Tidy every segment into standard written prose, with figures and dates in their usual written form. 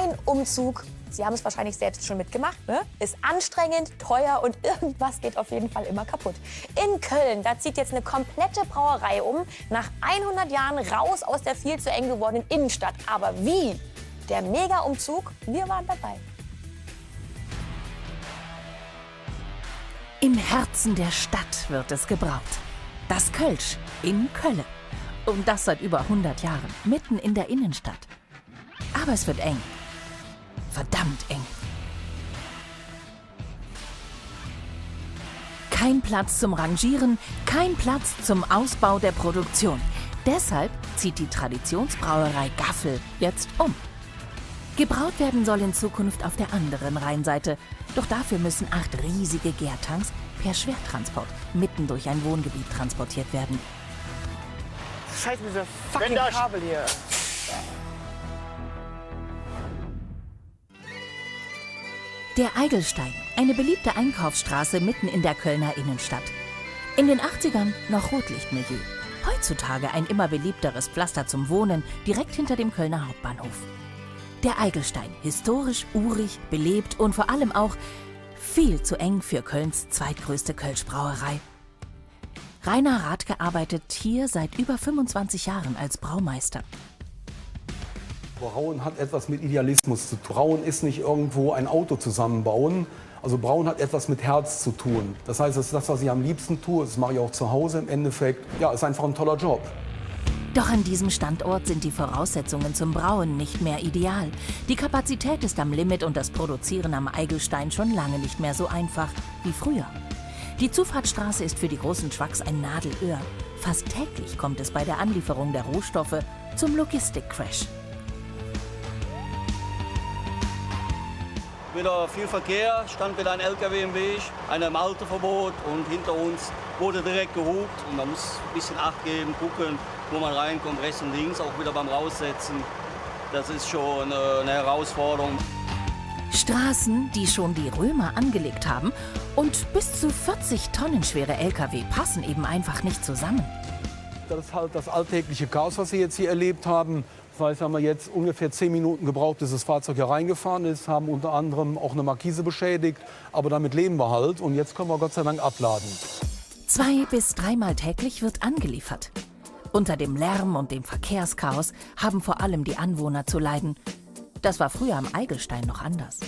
ein Umzug, Sie haben es wahrscheinlich selbst schon mitgemacht, ne? Ist anstrengend, teuer und irgendwas geht auf jeden Fall immer kaputt. In Köln, da zieht jetzt eine komplette Brauerei um, nach 100 Jahren raus aus der viel zu eng gewordenen Innenstadt. Aber wie? Der Mega-Umzug, wir waren dabei. Im Herzen der Stadt wird es gebraut. Das Kölsch in Kölle. Und das seit über 100 Jahren, mitten in der Innenstadt. Aber es wird eng. Verdammt eng. Kein Platz zum Rangieren, kein Platz zum Ausbau der Produktion. Deshalb zieht die Traditionsbrauerei Gaffel jetzt um. Gebraut werden soll in Zukunft auf der anderen Rheinseite. Doch dafür müssen 8 riesige Gärtanks per Schwertransport mitten durch ein Wohngebiet transportiert werden. Scheiße, dieser fucking Kabel hier. Der Eigelstein, eine beliebte Einkaufsstraße mitten in der Kölner Innenstadt. In den 80ern noch Rotlichtmilieu. Heutzutage ein immer beliebteres Pflaster zum Wohnen, direkt hinter dem Kölner Hauptbahnhof. Der Eigelstein, historisch, urig, belebt und vor allem auch viel zu eng für Kölns zweitgrößte Kölschbrauerei. Rainer Rathke arbeitet hier seit über 25 Jahren als Braumeister. Brauen hat etwas mit Idealismus zu tun. Brauen ist nicht irgendwo ein Auto zusammenbauen. Also Brauen hat etwas mit Herz zu tun. Das heißt, das ist das, was ich am liebsten tue. Das mache ich auch zu Hause im Endeffekt. Ja, ist einfach ein toller Job. Doch an diesem Standort sind die Voraussetzungen zum Brauen nicht mehr ideal. Die Kapazität ist am Limit und das Produzieren am Eigelstein schon lange nicht mehr so einfach wie früher. Die Zufahrtsstraße ist für die großen Trucks ein Nadelöhr. Fast täglich kommt es bei der Anlieferung der Rohstoffe zum Logistikcrash. Wieder viel Verkehr, stand wieder ein LKW im Weg, einer im Halteverbot und hinter uns wurde direkt gehupt. Und man muss ein bisschen Acht geben, gucken, wo man reinkommt, rechts und links, auch wieder beim Raussetzen. Das ist schon eine Herausforderung. Straßen, die schon die Römer angelegt haben, und bis zu 40 Tonnen schwere LKW passen eben einfach nicht zusammen. Das ist halt das alltägliche Chaos, was Sie jetzt hier erlebt haben. Das heißt, haben wir jetzt ungefähr 10 Minuten gebraucht, bis das Fahrzeug hier reingefahren ist, haben unter anderem auch eine Markise beschädigt, aber damit leben wir halt und jetzt können wir Gott sei Dank abladen. 2- bis 3-mal täglich wird angeliefert. Unter dem Lärm und dem Verkehrschaos haben vor allem die Anwohner zu leiden. Das war früher am Eigelstein noch anders.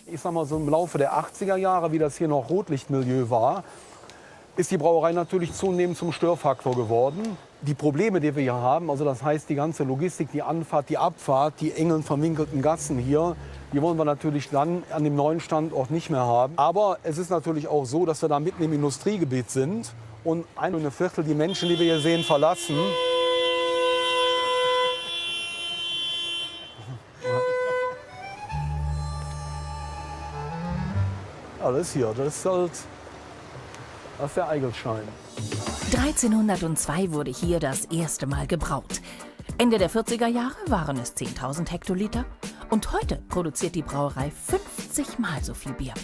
Ich sag mal so im Laufe der 80er Jahre, wie das hier noch Rotlichtmilieu war, ist die Brauerei natürlich zunehmend zum Störfaktor geworden. Die Probleme, die wir hier haben, also das heißt die ganze Logistik, die Anfahrt, die Abfahrt, die engen verwinkelten Gassen hier, die wollen wir natürlich dann an dem neuen Standort nicht mehr haben. Aber es ist natürlich auch so, dass wir da mitten im Industriegebiet sind und 1,25 die Menschen, die wir hier sehen, verlassen. Alles hier, das ist halt... Das ist der Eigelstein. 1302 wurde hier das erste Mal gebraut. Ende der 40er Jahre waren es 10.000 Hektoliter. Und heute produziert die Brauerei 50 Mal so viel Bier.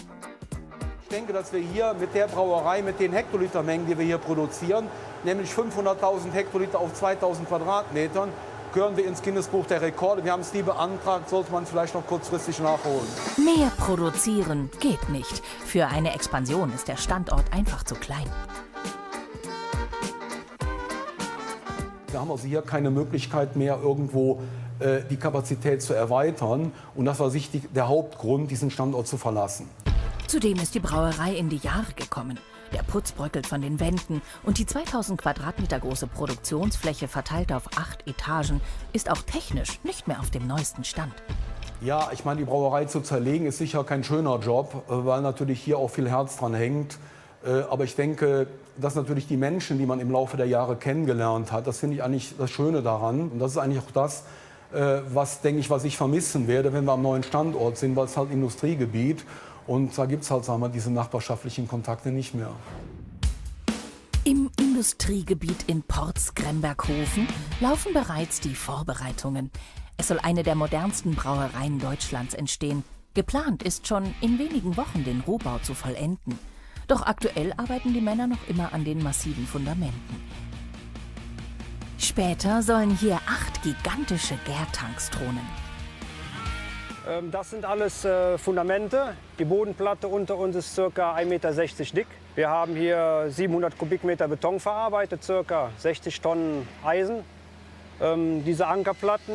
Ich denke, dass wir hier mit der Brauerei, mit den Hektolitermengen, die wir hier produzieren, nämlich 500.000 Hektoliter auf 2.000 Quadratmetern, gehören wir ins Guinness-Buch der Rekorde. Wir haben es nie beantragt, sollte man vielleicht noch kurzfristig nachholen. Mehr produzieren geht nicht. Für eine Expansion ist der Standort einfach zu klein. Wir haben also hier keine Möglichkeit mehr, irgendwo die Kapazität zu erweitern. Und das war sicher der Hauptgrund, diesen Standort zu verlassen. Zudem ist die Brauerei in die Jahre gekommen. Der Putz bröckelt von den Wänden und die 2000 Quadratmeter große Produktionsfläche verteilt auf 8 Etagen ist auch technisch nicht mehr auf dem neuesten Stand. Ja, ich meine, die Brauerei zu zerlegen ist sicher kein schöner Job, weil natürlich hier auch viel Herz dran hängt. Aber ich denke, dass natürlich die Menschen, die man im Laufe der Jahre kennengelernt hat, das finde ich eigentlich das Schöne daran. Und das ist eigentlich auch das, was, denke ich, was ich vermissen werde, wenn wir am neuen Standort sind, weil es halt Industriegebiet. Und da gibt es halt, sagen wir, diese nachbarschaftlichen Kontakte nicht mehr. Im Industriegebiet in Porz-Gremberghofen laufen bereits die Vorbereitungen. Es soll eine der modernsten Brauereien Deutschlands entstehen. Geplant ist schon in wenigen Wochen den Rohbau zu vollenden. Doch aktuell arbeiten die Männer noch immer an den massiven Fundamenten. Später sollen hier 8 gigantische Gärtanks thronen. Das sind alles Fundamente. Die Bodenplatte unter uns ist ca. 1,60 Meter dick. Wir haben hier 700 Kubikmeter Beton verarbeitet, ca. 60 Tonnen Eisen. Diese Ankerplatten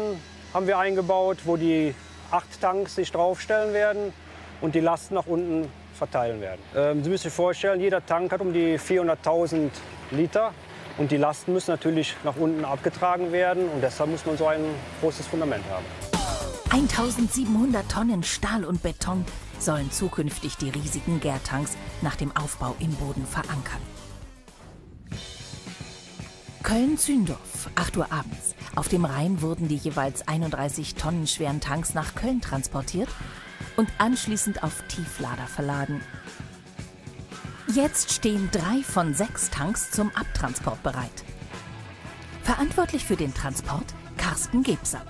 haben wir eingebaut, wo die 8 Tanks sich draufstellen werden und die Lasten nach unten verteilen werden. Sie müssen sich vorstellen, jeder Tank hat um die 400.000 Liter. Und die Lasten müssen natürlich nach unten abgetragen werden. Und deshalb muss man so ein großes Fundament haben. 1700 Tonnen Stahl und Beton sollen zukünftig die riesigen Gärtanks nach dem Aufbau im Boden verankern. Köln-Zündorf, 8 Uhr abends. Auf dem Rhein wurden die jeweils 31 Tonnen schweren Tanks nach Köln transportiert und anschließend auf Tieflader verladen. Jetzt stehen 3 von 6 Tanks zum Abtransport bereit. Verantwortlich für den Transport Carsten Gebser.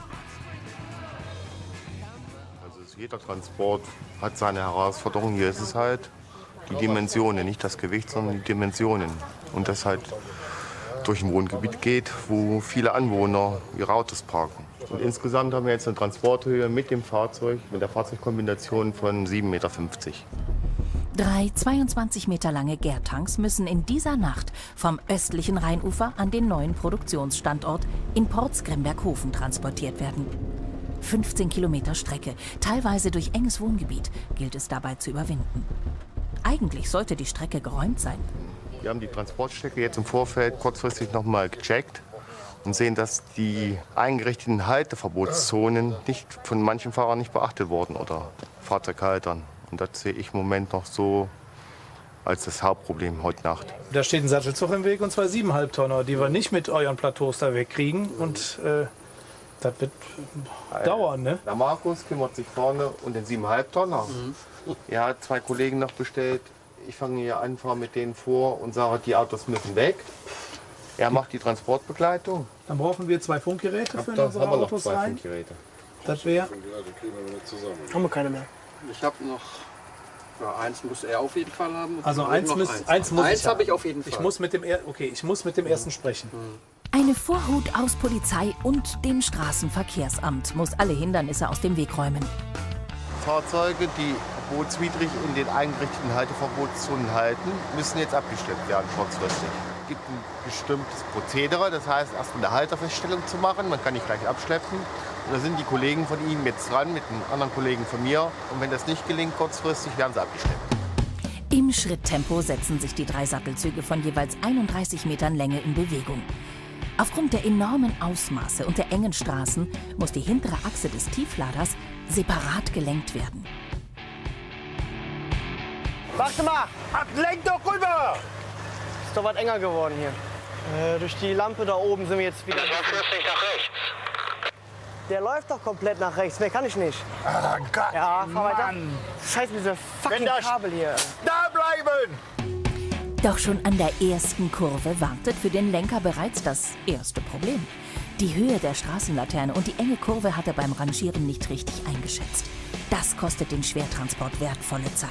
Also jeder Transport hat seine Herausforderungen. Hier ist es halt die Dimensionen, nicht das Gewicht, sondern die Dimensionen. Und das halt durch ein Wohngebiet geht, wo viele Anwohner ihre Autos parken. Und insgesamt haben wir jetzt eine Transporthöhe mit dem Fahrzeug, mit der Fahrzeugkombination von 7,50 Meter. 3 22 Meter lange Gärtanks müssen in dieser Nacht vom östlichen Rheinufer an den neuen Produktionsstandort in Porz-Grimberghofen transportiert werden. 15 Kilometer Strecke, teilweise durch enges Wohngebiet, gilt es dabei zu überwinden. Eigentlich sollte die Strecke geräumt sein. Wir haben die Transportstrecke jetzt im Vorfeld kurzfristig noch mal gecheckt und sehen, dass die eingerichteten Halteverbotszonen von manchen Fahrern nicht beachtet wurden oder Fahrzeughaltern. Und das sehe ich im Moment noch so als das Hauptproblem heute Nacht. Da steht ein Sattelzug im Weg und 2 7,5 Tonner, die wir nicht mit euren Plateaus da wegkriegen. Und das wird dauern, ne? Der Markus kümmert sich vorne um den 7,5 Tonner. Er hat 2 Kollegen noch bestellt. Ich fange hier an, fahre mit denen vor und sage, die Autos müssen weg. Er macht die Transportbegleitung. Dann brauchen wir 2 Funkgeräte für Da unsere haben wir noch Autos 2 rein. Funkgeräte. Das wäre. Haben wir keine mehr. Ich habe noch, ja, eins muss er auf jeden Fall haben. Also Und eins noch muss Eins ich habe ich haben. auf jeden Fall. Ich muss mit dem ersten sprechen. Eine Vorhut aus Polizei und dem Straßenverkehrsamt muss alle Hindernisse aus dem Weg räumen. Fahrzeuge, die verbotswidrig in den eingerichteten Halteverbotszonen halten, müssen jetzt abgestellt werden kurzfristig. Es gibt ein bestimmtes Prozedere, das heißt erstmal eine Halterfeststellung zu machen, man kann nicht gleich abschleppen. Und da sind die Kollegen von ihm jetzt dran mit einem anderen Kollegen von mir. Und wenn das nicht gelingt kurzfristig, werden sie abgestellt. Im Schritttempo setzen sich die 3 Sattelzüge von jeweils 31 Metern Länge in Bewegung. Aufgrund der enormen Ausmaße und der engen Straßen muss die hintere Achse des Tiefladers separat gelenkt werden. Warte mal! Lenk doch rüber! Ist doch was enger geworden hier. Durch die Lampe da oben sind wir jetzt wieder. Der läuft doch komplett nach rechts. Mehr kann ich nicht. Ah, Gott, Ja, fahr weiter. Mann. Scheiße, diese fucking Wenn das- Kabel hier. Da bleiben! Doch schon an der ersten Kurve wartet für den Lenker bereits das erste Problem. Die Höhe der Straßenlaterne und die enge Kurve hat er beim Rangieren nicht richtig eingeschätzt. Das kostet den Schwertransport wertvolle Zeit.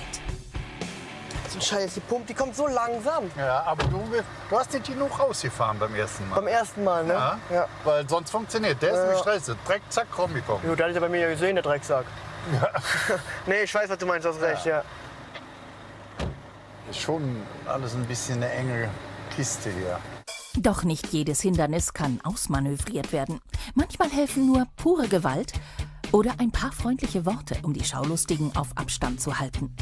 So Scheiße, die Pumpe, die kommt so langsam. Ja, aber du hast nicht genug rausgefahren beim ersten Mal. Beim ersten Mal, ne? Ja, weil sonst funktioniert. Der ist nämlich stressig. Dreck, zack, rumgekommen. Gut, da hat er bei mir ja gesehen, der Drecksack. Ja. Nee, ich weiß, was du meinst, hast recht, ja. Ist schon alles ein bisschen eine enge Kiste hier. Doch nicht jedes Hindernis kann ausmanövriert werden. Manchmal helfen nur pure Gewalt oder ein paar freundliche Worte, um die Schaulustigen auf Abstand zu halten.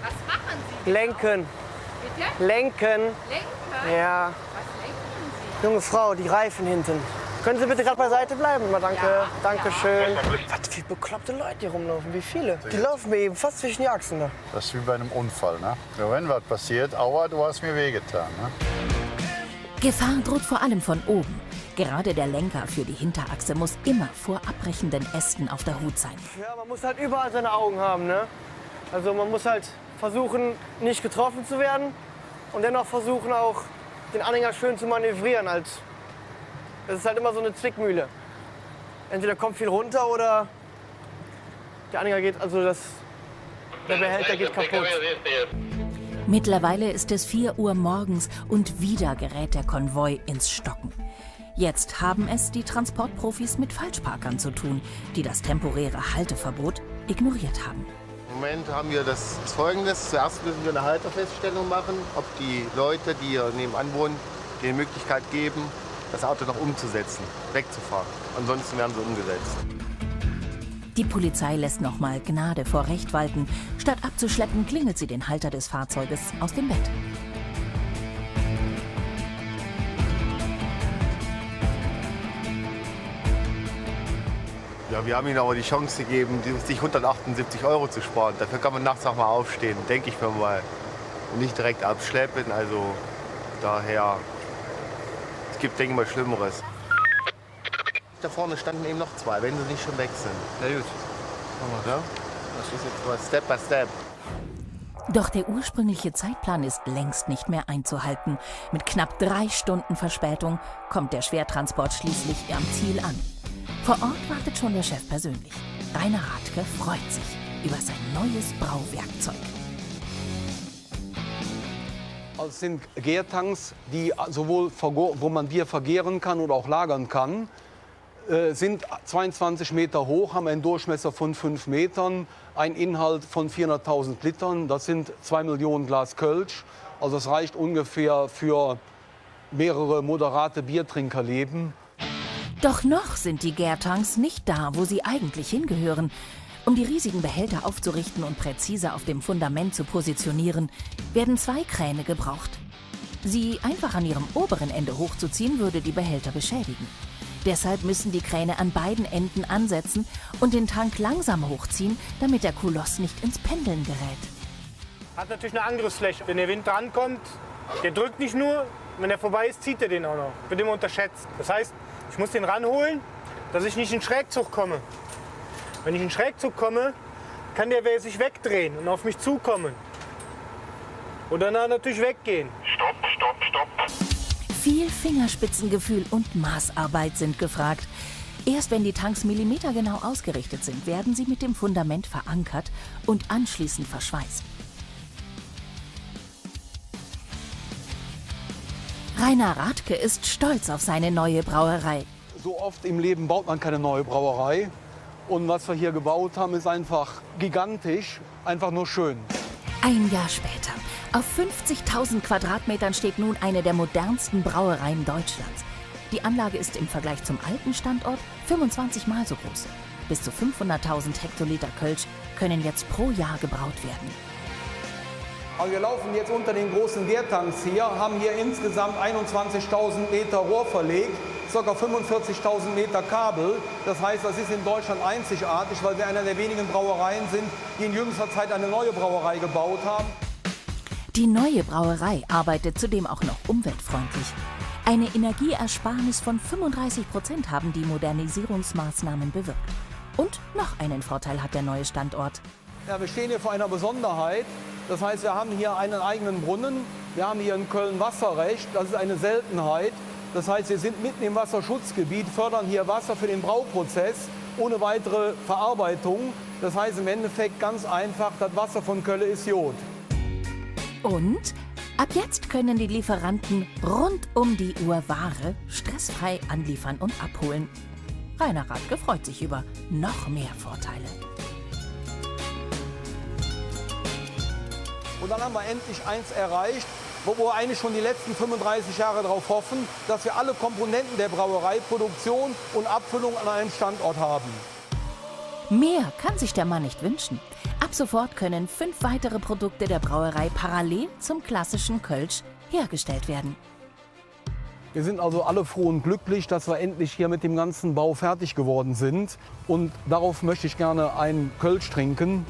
Was machen Sie? Lenken. Bitte? Lenken. Lenken? Ja. Was lenken Sie? Junge Frau, die Reifen hinten. Können Sie bitte gerade beiseite bleiben? Mal danke. Ja, Dankeschön. Was für bekloppte Leute hier rumlaufen. Wie viele? Die laufen mir eben fast zwischen die Achsen. Ne? Das ist wie bei einem Unfall, ne? Ja, wenn was passiert, aua, du hast mir wehgetan, ne? Gefahr droht vor allem von oben. Gerade der Lenker für die Hinterachse muss immer vor abbrechenden Ästen auf der Hut sein. Ja, man muss halt überall seine Augen haben. Ne? Also man muss halt versuchen, nicht getroffen zu werden. Und dennoch versuchen auch, den Anhänger schön zu manövrieren. Das ist halt immer so eine Zwickmühle. Entweder kommt viel runter oder der Anhänger geht, also der Behälter geht kaputt. Mittlerweile ist es 4 Uhr morgens und wieder gerät der Konvoi ins Stocken. Jetzt haben es die Transportprofis mit Falschparkern zu tun, die das temporäre Halteverbot ignoriert haben. Im Moment haben wir das Folgendes. Zuerst müssen wir eine Halterfeststellung machen, ob die Leute, die hier nebenan wohnen, die Möglichkeit geben, das Auto noch umzusetzen, wegzufahren. Ansonsten werden sie umgesetzt. Die Polizei lässt nochmal Gnade vor Recht walten. Statt abzuschleppen, klingelt sie den Halter des Fahrzeuges aus dem Bett. Ja, wir haben ihnen aber die Chance gegeben, sich 178 € zu sparen. Dafür kann man nachts auch mal aufstehen, denke ich mir mal. Und nicht direkt abschleppen. Also daher, es gibt, denke ich mal, Schlimmeres. Da vorne standen eben noch 2, wenn sie nicht schon weg sind. Na gut. Ja? Das ist jetzt mal Step by Step. Doch der ursprüngliche Zeitplan ist längst nicht mehr einzuhalten. Mit knapp 3 Stunden Verspätung kommt der Schwertransport schließlich am Ziel an. Vor Ort wartet schon der Chef persönlich. Rainer Rathke freut sich über sein neues Brauwerkzeug. Also es sind Gärtanks, die sowohl wo man Bier vergären kann oder auch lagern kann. Sind 22 Meter hoch, haben einen Durchmesser von 5 Metern, einen Inhalt von 400.000 Litern. Das sind 2 Millionen Glas Kölsch. Also das reicht ungefähr für mehrere moderate Biertrinkerleben. Doch noch sind die Gärtanks nicht da, wo sie eigentlich hingehören. Um die riesigen Behälter aufzurichten und präzise auf dem Fundament zu positionieren, werden 2 Kräne gebraucht. Sie einfach an ihrem oberen Ende hochzuziehen, würde die Behälter beschädigen. Deshalb müssen die Kräne an beiden Enden ansetzen und den Tank langsam hochziehen, damit der Koloss nicht ins Pendeln gerät. Hat natürlich eine Angriffsfläche. Wenn der Wind drankommt, der drückt nicht nur, wenn er vorbei ist, zieht er den auch noch. Wird immer unterschätzt. Das heißt, ich muss den ranholen, dass ich nicht in Schrägzug komme. Wenn ich in Schrägzug komme, kann der sich wegdrehen und auf mich zukommen. Und danach natürlich weggehen. Stopp, stopp, stopp. Viel Fingerspitzengefühl und Maßarbeit sind gefragt. Erst wenn die Tanks millimetergenau ausgerichtet sind, werden sie mit dem Fundament verankert und anschließend verschweißt. Rainer Rathke ist stolz auf seine neue Brauerei. So oft im Leben baut man keine neue Brauerei. Und was wir hier gebaut haben, ist einfach gigantisch, einfach nur schön. Ein Jahr später. Auf 50.000 Quadratmetern steht nun eine der modernsten Brauereien Deutschlands. Die Anlage ist im Vergleich zum alten Standort 25 Mal so groß. Bis zu 500.000 Hektoliter Kölsch können jetzt pro Jahr gebraut werden. Also wir laufen jetzt unter den großen Gärtanks hier, haben hier insgesamt 21.000 Meter Rohr verlegt, ca. 45.000 Meter Kabel. Das heißt, das ist in Deutschland einzigartig, weil wir einer der wenigen Brauereien sind, die in jüngster Zeit eine neue Brauerei gebaut haben. Die neue Brauerei arbeitet zudem auch noch umweltfreundlich. Eine Energieersparnis von 35% haben die Modernisierungsmaßnahmen bewirkt. Und noch einen Vorteil hat der neue Standort. Ja, wir stehen hier vor einer Besonderheit. Das heißt, wir haben hier einen eigenen Brunnen. Wir haben hier in Köln Wasserrecht. Das ist eine Seltenheit. Das heißt, wir sind mitten im Wasserschutzgebiet, fördern hier Wasser für den Brauprozess ohne weitere Verarbeitung. Das heißt im Endeffekt ganz einfach, das Wasser von Kölle ist Jod. Und ab jetzt können die Lieferanten rund um die Uhr Ware stressfrei anliefern und abholen. Rainer Rathke freut sich über noch mehr Vorteile. Und dann haben wir endlich eins erreicht, wo wir eigentlich schon die letzten 35 Jahre darauf hoffen, dass wir alle Komponenten der Brauerei, Produktion und Abfüllung an einem Standort haben. Mehr kann sich der Mann nicht wünschen. Ab sofort können 5 weitere Produkte der Brauerei parallel zum klassischen Kölsch hergestellt werden. Wir sind also alle froh und glücklich, dass wir endlich hier mit dem ganzen Bau fertig geworden sind. Und darauf möchte ich gerne einen Kölsch trinken.